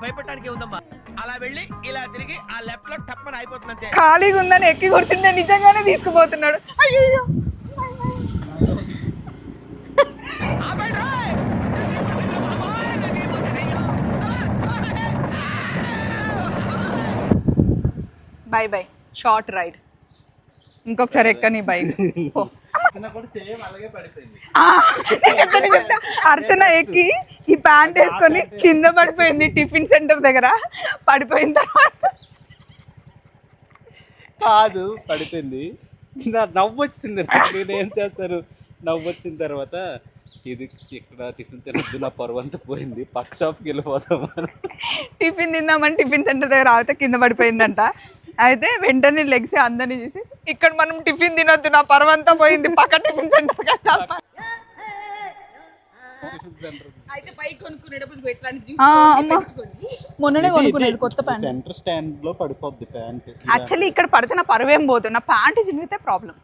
భయపడటానికి ఉందమ్మా. అలా వెళ్ళి ఇలా తిరిగి ఆ లెఫ్ట్ లో టప్పని అయిపోతుంది. ఖాళీగా ఉందని ఎక్కి కూర్చుంటే నిజంగానే తీసుకుపోతున్నాడు. అయ్యో బై బై, షార్ట్ రైడ్. ఇంకొకసారి ఎక్కని బైక్. చెప్తా అర్చన ఎక్కి ఈ ప్యాంట్ వేసుకొని కింద పడిపోయింది టిఫిన్ సెంటర్ దగ్గర. పడిపోయిన తర్వాత కాదు పడిపోయింది, నవ్వు వచ్చింది. నేనేం చేస్తాను, నవ్వు వచ్చిన తర్వాత ఇది ఇక్కడ టిఫిన్ తినద్దు, నా పరువు అంతా పోయింది, పక్క షాప్కి వెళ్ళిపోతాం. టిఫిన్ తిందామని టిఫిన్ సెంటర్ దగ్గర ఆగితే కింద పడిపోయిందంట. అయితే వెంటనే లెగ్సి అందరినీ చూసి ఇక్కడ మనం టిఫిన్ తినొద్దు, నా పర్వంతా పోయింది, పక్క టిఫిన్ సెంటర్. మొన్ననే కొనుక్కునేది కొత్త ప్యాంట్. సెంటర్ స్టాండ్ లో పడిపోద్ది ప్యాంట్. యాక్చువల్లీ ఇక్కడ పడితే నా పరువేం పోతుంది, నా ప్యాంట్ చినిగితే ప్రాబ్లం.